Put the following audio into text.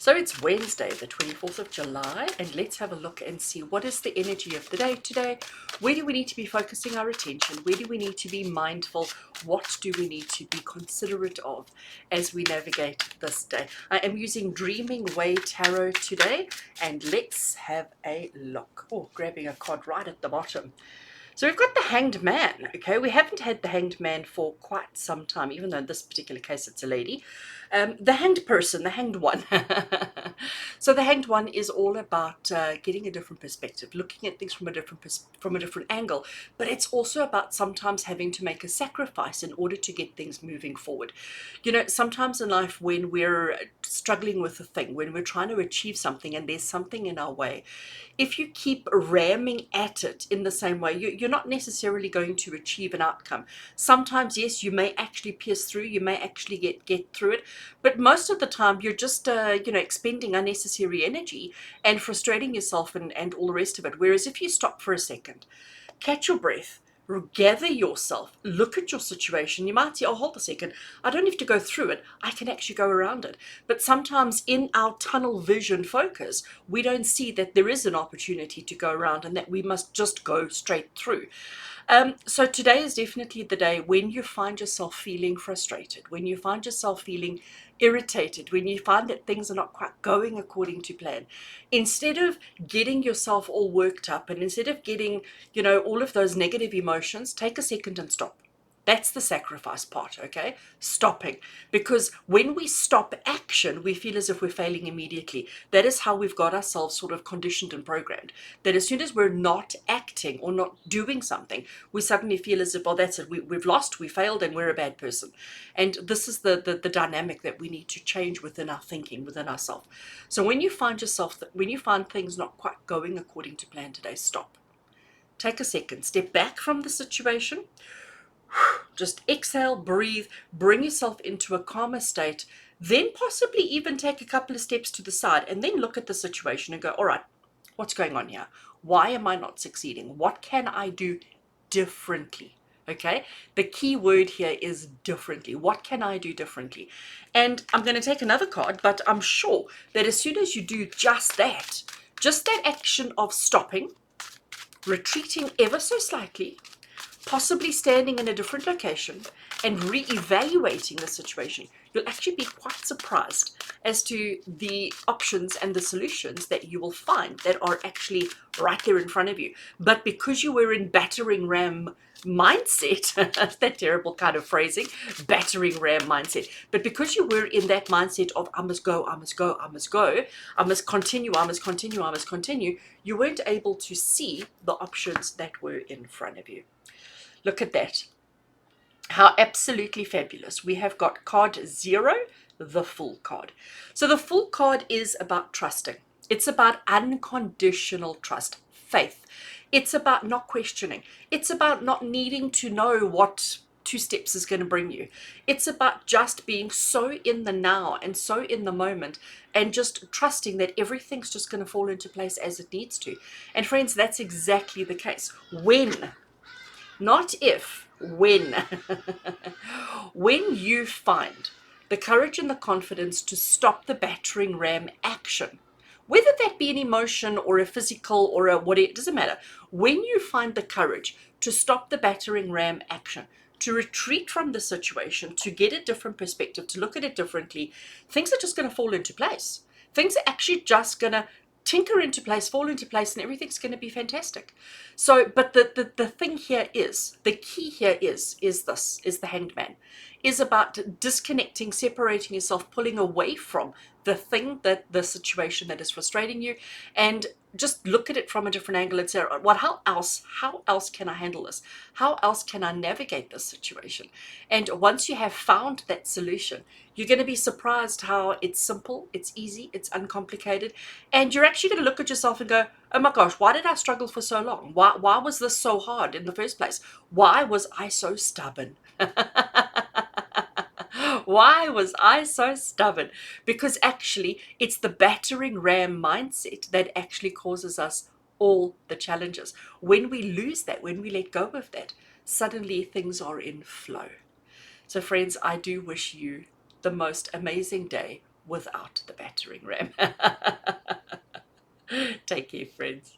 So it's Wednesday, the 24th of July, and let's have a look and see what is the energy of the day today. Where do we need to be focusing our attention? Where do we need to be mindful? What do we need to be considerate of as we navigate this day? I am using Dreaming Way Tarot today, and let's have a look. Oh, grabbing a card right at the bottom. So we've got the Hanged Man, okay? We haven't had the Hanged Man for quite some time, even though in this particular case it's a lady. The Hanged Person, the Hanged One. So the Hanged One is all about getting a different perspective, looking at things from a different angle, but it's also about sometimes having to make a sacrifice in order to get things moving forward. You know, sometimes in life when we're struggling with a thing, when we're trying to achieve something and there's something in our way, if you keep ramming at it in the same way, you're not necessarily going to achieve an outcome. Sometimes, yes, you may actually pierce through, you may actually get through it, but most of the time you're just, expending unnecessary energy and frustrating yourself and all the rest of it. Whereas if you stop for a second, catch your breath, gather yourself, look at your situation. You might say, oh, hold a second, I don't have to go through it, I can actually go around it. But sometimes in our tunnel vision focus, we don't see that there is an opportunity to go around and that we must just go straight through. So today is definitely the day when you find yourself feeling frustrated, when you find yourself feeling irritated, when you find that things are not quite going according to plan. Instead of getting yourself all worked up and instead of getting, all of those negative emotions, take a second and stop. That's the sacrifice part, okay? Stopping. Because when we stop action, we feel as if we're failing immediately. That is how we've got ourselves sort of conditioned and programmed. That as soon as we're not acting or not doing something, we suddenly feel as if, oh, that's it, we've lost, we failed, and we're a bad person. And this is the dynamic that we need to change within our thinking, within ourselves. So when you find things not quite going according to plan today, stop. Take a second, step back from the situation. Just exhale, breathe, bring yourself into a calmer state, then possibly even take a couple of steps to the side and then look at the situation and go, all right, what's going on here? Why am I not succeeding? What can I do differently? Okay, the key word here is differently. What can I do differently? And I'm going to take another card, but I'm sure that as soon as you do just that action of stopping, retreating ever so slightly, possibly standing in a different location and re-evaluating the situation, you'll actually be quite surprised as to the options and the solutions that you will find that are actually right there in front of you. But because you were in battering ram mindset, that terrible kind of phrasing, battering ram mindset, but because you were in that mindset of I must go, I must go, I must go, I must continue, I must continue, I must continue, you weren't able to see the options that were in front of you. Look at that. How absolutely fabulous. We have got card 0, the Fool card. So the Fool card is about trusting. It's about unconditional trust, faith. It's about not questioning. It's about not needing to know what 2 steps is going to bring you. It's about just being so in the now and so in the moment and just trusting that everything's just going to fall into place as it needs to. And friends, that's exactly the case. When, not if, when. When you find the courage and the confidence to stop the battering ram action, whether that be an emotion or a physical or a whatever, it doesn't matter. When you find the courage to stop the battering ram action, to retreat from the situation, to get a different perspective, to look at it differently, things are just going to fall into place. Things are actually just going to tinker into place, fall into place, and everything's going to be fantastic. So, but the thing here is, the key here is the Hanged Man, is about disconnecting, separating yourself, pulling away from the thing, that the situation that is frustrating you, and just look at it from a different angle and say, what, how else can I handle this? How else can I navigate this situation? And once you have found that solution, you're going to be surprised how it's simple, it's easy, it's uncomplicated, and you're actually going to look at yourself and go, oh my gosh, why did I struggle for so long? Why was this so hard in the first place? Why was I so stubborn? Why was I so stubborn? Because actually, it's the battering ram mindset that actually causes us all the challenges. When we lose that, when we let go of that, suddenly things are in flow. So friends, I do wish you the most amazing day without the battering ram. Take care, friends.